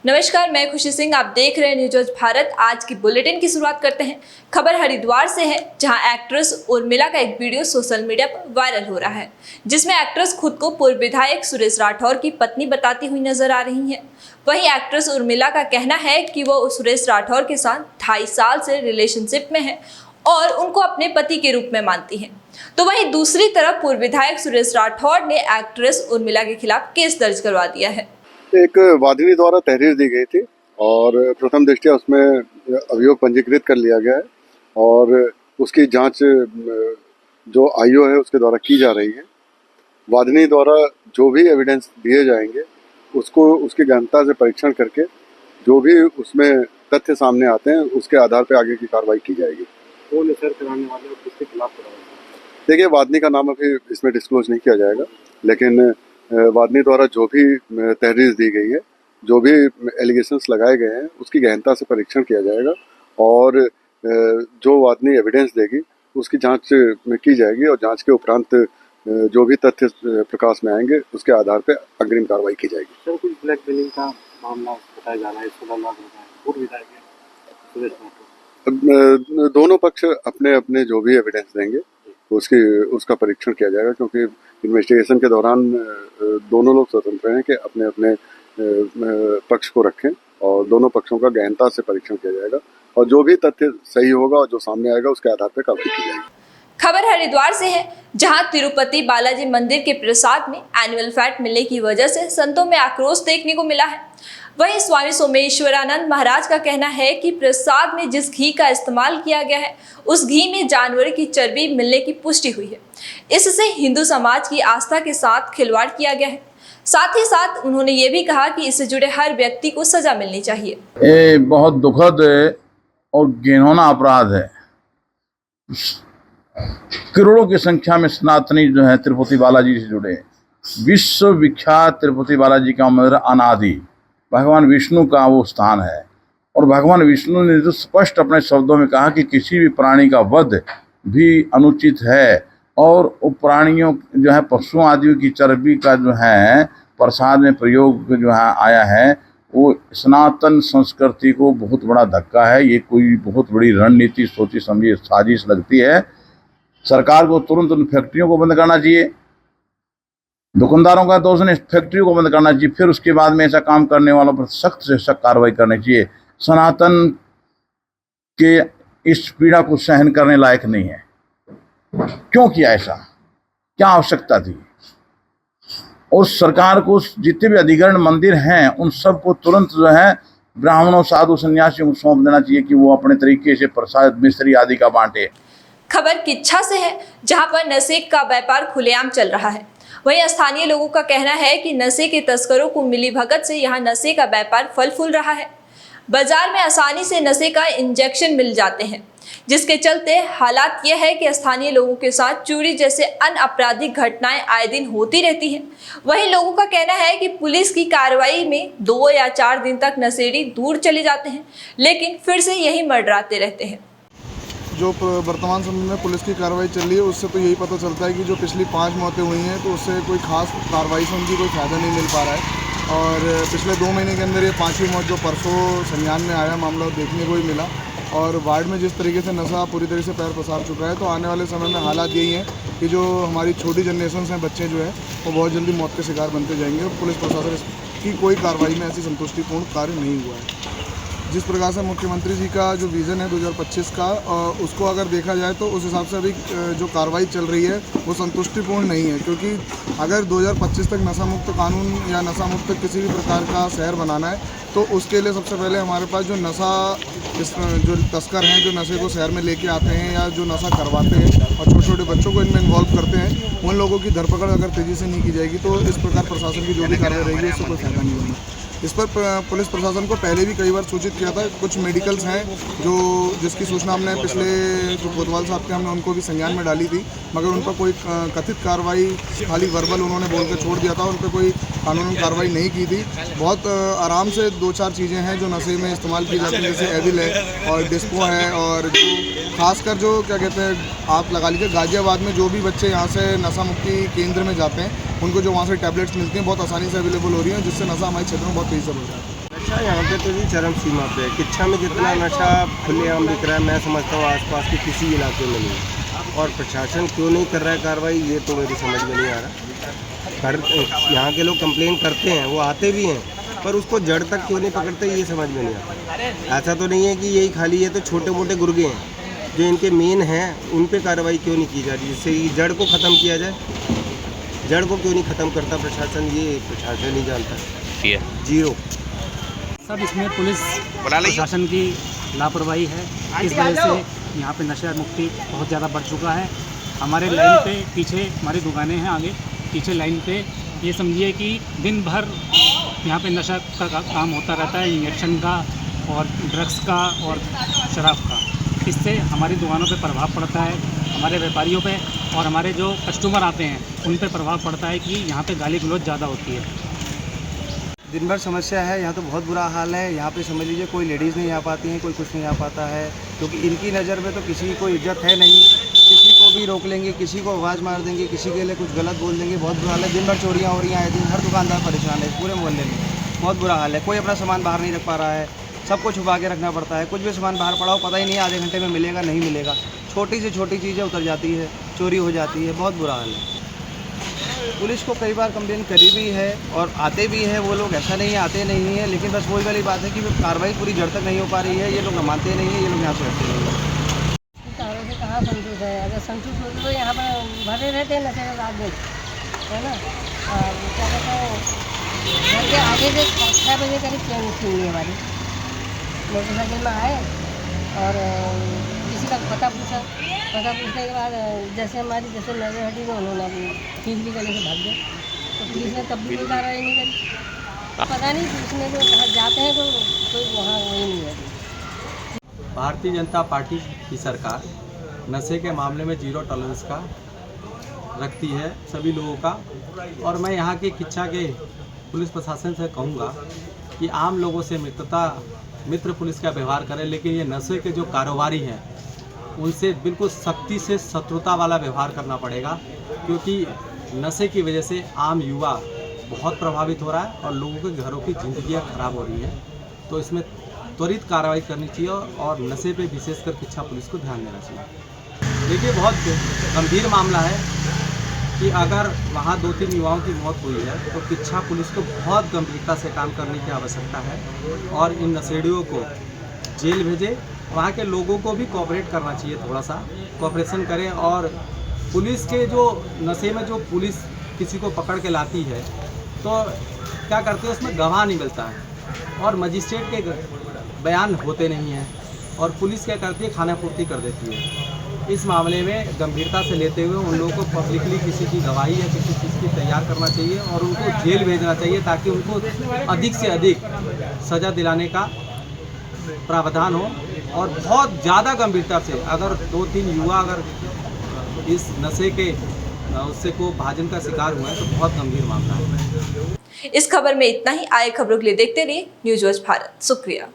नमस्कार, मैं खुशी सिंह। आप देख रहे हैं न्यूज आज भारत। आज की बुलेटिन की शुरुआत करते हैं। खबर हरिद्वार से है, जहां एक्ट्रेस उर्मिला का एक वीडियो सोशल मीडिया पर वायरल हो रहा है, जिसमें एक्ट्रेस खुद को पूर्व विधायक सुरेश राठौर की पत्नी बताती हुई नजर आ रही हैं। वहीं एक्ट्रेस उर्मिला का कहना है कि वो सुरेश राठौर के साथ 2.5 साल से रिलेशनशिप में है और उनको अपने पति के रूप में मानती हैं। तो वहीं दूसरी तरफ पूर्व विधायक सुरेश राठौर ने एक्ट्रेस उर्मिला के खिलाफ केस दर्ज करवा दिया है। एक वादिनी द्वारा तहरीर दी गई थी और प्रथम दृष्टया उसमें अभियोग पंजीकृत कर लिया गया है और उसकी जांच जो आईओ है उसके द्वारा की जा रही है। वादिनी द्वारा जो भी एविडेंस दिए जाएंगे उसको उसकी गहनता से परीक्षण करके जो भी उसमें तथ्य सामने आते हैं उसके आधार पर आगे की कार्रवाई की जाएगी। कौन है सर कराने वाले और किसके खिलाफ कराएंगे? देखिए, वादिनी का नाम अभी इसमें डिस्क्लोज नहीं किया जाएगा, लेकिन वादिनी द्वारा जो भी तहरीर दी गई है, जो भी एलिगेशंस लगाए गए हैं उसकी गहनता से परीक्षण किया जाएगा और जो वादिनी एविडेंस देगी उसकी जांच की जाएगी और जांच के उपरांत जो भी तथ्य प्रकाश में आएंगे उसके आधार पर अग्रिम कार्रवाई की जाएगी। सर, कुछ ब्लैकमेलिंग का मामला बताया जा रहा है, 16 लाख रुपए पूर्व विधायक सुरेश राठौर। दोनों पक्ष अपने अपने जो भी एविडेंस देंगे उसका परीक्षण किया जाएगा, क्योंकि इन्वेस्टिगेशन के दौरान दोनों लोग स्वतंत्र हैं कि अपने अपने पक्ष को रखें और दोनों पक्षों का गहनता से परीक्षण किया जाएगा और जो भी तथ्य सही होगा और जो सामने आएगा उसके आधार पर कार्रवाई की जाएगी। खबर हरिद्वार से है, जहां तिरुपति बालाजी मंदिर के प्रसाद में एनुअल फैट मिलने की वजह से संतों में आक्रोश देखने को मिला है। वहीं स्वामी सोमेश्वरानंद महाराज का कहना है कि प्रसाद में जिस घी का इस्तेमाल किया गया है उस घी में जानवर की चर्बी मिलने की पुष्टि हुई है। इससे हिंदू समाज की आस्था के साथ खिलवाड़ किया गया है। साथ ही साथ उन्होंने ये भी कहा कि इससे जुड़े हर व्यक्ति को सजा मिलनी चाहिए। ये बहुत दुखद और घिनौना अपराध है। करोड़ों की संख्या में सनातनी जो है तिरुपति बालाजी से जुड़े। विश्व विख्यात तिरुपति बालाजी का मंदिर अनादि भगवान विष्णु का वो स्थान है और भगवान विष्णु ने तो स्पष्ट अपने शब्दों में कहा कि किसी भी प्राणी का वध भी अनुचित है और वो प्राणियों जो है पशुओं आदि की चर्बी का जो है प्रसाद में प्रयोग जो है आया है वो सनातन संस्कृति को बहुत बड़ा धक्का है। ये कोई बहुत बड़ी रणनीति सोची समझी साजिश लगती है। सरकार को तुरंत उन फैक्ट्रियों को बंद करना चाहिए, दुकानदारों का दोष नहीं, फैक्ट्रियों को बंद करना चाहिए, फिर उसके बाद में ऐसा काम करने वालों पर सख्त से सख्त कार्रवाई करनी चाहिए। सनातन के इस पीड़ा को सहन करने लायक नहीं है। क्यों किया ऐसा, क्या आवश्यकता थी? और सरकार को जितने भी अधिग्रहण मंदिर हैं उन सबको तुरंत जो है ब्राह्मणों साधु सन्यासियों को सौंप देना चाहिए कि वो अपने तरीके से प्रसाद मिश्री आदि का बांटे। खबर किच्छा से है, जहां पर नशे का व्यापार खुलेआम चल रहा है। वहीं स्थानीय लोगों का कहना है कि नशे के तस्करों को मिली भगत से यहां नशे का व्यापार फल फूल रहा है। बाजार में आसानी से नशे का इंजेक्शन मिल जाते हैं, जिसके चलते हालात यह है कि स्थानीय लोगों के साथ चोरी जैसे अन्य आपराधिक घटनाएं आए दिन होती रहती हैं। वहीं लोगों का कहना है कि पुलिस की कार्रवाई में 2 या 4 दिन तक नशेड़ी दूर चले जाते हैं, लेकिन फिर से यही मंडराते रहते हैं। जो वर्तमान समय में पुलिस की कार्रवाई चल रही है उससे तो यही पता चलता है कि जो पिछली 5 मौतें हुई हैं तो उससे कोई खास कार्रवाई से उनकी कोई फ़ायदा नहीं मिल पा रहा है और पिछले 2 महीने के अंदर ये 5वीं मौत जो परसों संज्ञान में आया मामला देखने को ही मिला और वार्ड में जिस तरीके से नशा पूरी तरह से पैर पसार चुका है, तो आने वाले समय में हालात यही हैं कि जो हमारी छोटी जनरेशन हैं, बच्चे जो है वो बहुत जल्दी मौत के शिकार बनते जाएंगे और पुलिस प्रशासन की कोई कार्रवाई में ऐसी संतुष्टिपूर्ण कार्य नहीं हुआ है। जिस प्रकार से मुख्यमंत्री जी का जो विज़न है 2025 का उसको अगर देखा जाए तो उस हिसाब से अभी जो कार्रवाई चल रही है वो संतुष्टिपूर्ण नहीं है, क्योंकि अगर 2025 तक नशा मुक्त कानून या नशा मुक्त किसी भी प्रकार का शहर बनाना है तो उसके लिए सबसे पहले हमारे पास जो नशा जो तस्कर हैं, जो नशे को शहर में लेके आते हैं या जो नशा करवाते हैं और छोटे छोटे बच्चों को इनमें इन्वॉल्व करते हैं, उन लोगों की धरपकड़ अगर तेज़ी से नहीं की जाएगी तो इस प्रकार प्रशासन की जो भी कार्रवाई रहेगी उससे कोई फायदा नहीं होगा। इस पर पुलिस प्रशासन को पहले भी कई बार सूचित किया था। कुछ मेडिकल्स हैं जिसकी सूचना हमने पिछले जो कोतवाल साहब थे हमने उनको भी संज्ञान में डाली थी, मगर उन पर कोई कथित कार्रवाई खाली वर्बल उन्होंने बोल के छोड़ दिया था, उन पर कोई कानूनी कार्रवाई नहीं की थी। बहुत आराम से 2-4 चीज़ें हैं जो नशे में इस्तेमाल की जाती हैं, जैसे एविल है और डिस्पो है और जो खासकर जो क्या कहते हैं आप लगा लीजिए गाजियाबाद में जो भी बच्चे यहाँ से नशा मुक्ति केंद्र में जाते हैं उनको जो वहाँ से टैबलेट्स मिलती हैं बहुत आसानी से अवेलेबल हो रही हैं, जिससे नशा हमारे क्षेत्र में बहुत तेज़ी से बढ़ रहा है। नशा यहाँ पे तो जी चरम सीमा पे है। किच्छा में जितना नशा खुलेआम बिक रहा है, मैं समझता हूँ आसपास के किसी इलाके में नहीं है। और प्रशासन क्यों नहीं कर रहा है कार्रवाई, ये तो मेरी समझ में नहीं आ रहा। यहाँ के लोग कंप्लेन करते हैं, वो आते भी हैं, पर उसको जड़ तक क्यों नहीं पकड़ते, ये समझ में नहीं आता। ऐसा तो नहीं है कि यही खाली ये तो छोटे मोटे गुर्गे हैं जो इनके मेन हैं, उन पे कार्रवाई क्यों नहीं की जा रही, जिससे जड़ को ख़त्म किया जाए। जड़ को क्यों नहीं ख़त्म करता प्रशासन, ये प्रशासन नहीं जानता। जीरो सब इसमें पुलिस प्रशासन की लापरवाही है। इस वजह से यहाँ पे नशा मुक्ति बहुत ज़्यादा बढ़ चुका है। हमारे लाइन पे पीछे हमारी दुकानें हैं, आगे पीछे लाइन पे ये समझिए कि दिन भर यहाँ पे नशा का काम होता रहता है, इंजेक्शन का और ड्रग्स का और शराब का। इससे हमारी दुकानों पे प्रभाव पड़ता है, हमारे व्यापारियों पे और हमारे जो कस्टमर आते हैं उन पे प्रभाव पड़ता है कि यहाँ पे गाली गलौज ज़्यादा होती है। दिन भर समस्या है, यहाँ तो बहुत बुरा हाल है। यहाँ पे समझ लीजिए कोई लेडीज़ नहीं आ पाती हैं, कोई कुछ नहीं आ पाता है, क्योंकि इनकी नज़र में तो किसी की कोई इज्जत है नहीं। किसी को भी रोक लेंगे, किसी को आवाज़ मार देंगे, किसी के लिए कुछ गलत बोल देंगे। बहुत बुरा हाल है। दिन भर चोरियाँ हो रही हैं आए दिन, हर दुकानदार परेशान है पूरे मोहल्ले में। बहुत बुरा हाल है। कोई अपना सामान बाहर नहीं रख पा रहा है, सबको छुपा के रखना पड़ता है। कुछ भी सामान बाहर पड़ा हो पता ही नहीं आधे घंटे में मिलेगा नहीं मिलेगा। छोटी से छोटी चीज़ें उतर जाती है, चोरी हो जाती है। बहुत बुरा हाल है। पुलिस को कई बार कंप्लेन करी भी है और आते भी हैं वो लोग, ऐसा नहीं आते नहीं है, लेकिन बस वही वाली बात है कि कार्रवाई पूरी जड़ तक नहीं हो पा रही है। ये लोग मानते नहीं है, ये लोग यहाँ से हटते नहीं है। कारों से कहाँ संतुष्ट है, अगर संतुष्ट होते तो यहाँ पर भरे रहते हैं नशे के रात दिन, है ना। और क्या कहते हैं, घर के आगे से 6 बजे करीब ट्रेन छीन ली हमारी। मोटरसाइकिल में आए और किसी का पता पूछा, पता पूछने के बाद जैसे नजर हटी तो उन्होंने अपनी खींच ली, गले से भाग गए। तो पुलिस ने तब भी कोई कार्रवाई नहीं करी। पता नहीं पुलिस ने तो जाते हैं तो कोई वहाँ वही नहीं है। भारतीय जनता पार्टी की सरकार नशे के मामले में जीरो टॉलरेंस का रखती है सभी लोगों का। और मैं यहाँ के किच्छा के पुलिस प्रशासन से कहूँगा कि आम लोगों से मित्र पुलिस का व्यवहार करें, लेकिन ये नशे के जो कारोबारी हैं उनसे बिल्कुल सख्ती से शत्रुता वाला व्यवहार करना पड़ेगा, क्योंकि नशे की वजह से आम युवा बहुत प्रभावित हो रहा है और लोगों के घरों की जिंदगियां खराब हो रही हैं। तो इसमें त्वरित कार्रवाई करनी चाहिए और नशे पे विशेषकर किच्छा पुलिस को ध्यान देना चाहिए। देखिए, बहुत गंभीर मामला है कि अगर वहाँ 2-3 युवाओं की मौत हुई है तो किच्छा पुलिस को बहुत गंभीरता से काम करने की आवश्यकता है और इन नशेड़ियों को जेल भेजे। वहाँ के लोगों को भी कोऑपरेट करना चाहिए, थोड़ा सा कोऑपरेशन करें। और पुलिस के जो नशे में जो पुलिस किसी को पकड़ के लाती है तो क्या करते हैं, उसमें गवाह नहीं मिलता है और मजिस्ट्रेट के बयान होते नहीं हैं और पुलिस क्या करती है, खाना पूर्ति कर देती है। इस मामले में गंभीरता से लेते हुए उन लोगों को पब्लिकली किसी की गवाही या किसी चीज़ की तैयार करना चाहिए और उनको जेल भेजना चाहिए, ताकि उनको अधिक से अधिक सज़ा दिलाने का प्रावधान हो। और बहुत ज़्यादा गंभीरता से अगर 2-3 युवा अगर इस नशे के उससे को भाजन का शिकार हुआ है तो बहुत गंभीर मामला है। इस खबर में इतना ही। आए खबरों के लिए देखते रहिए न्यूज़ वॉच भारत। शुक्रिया।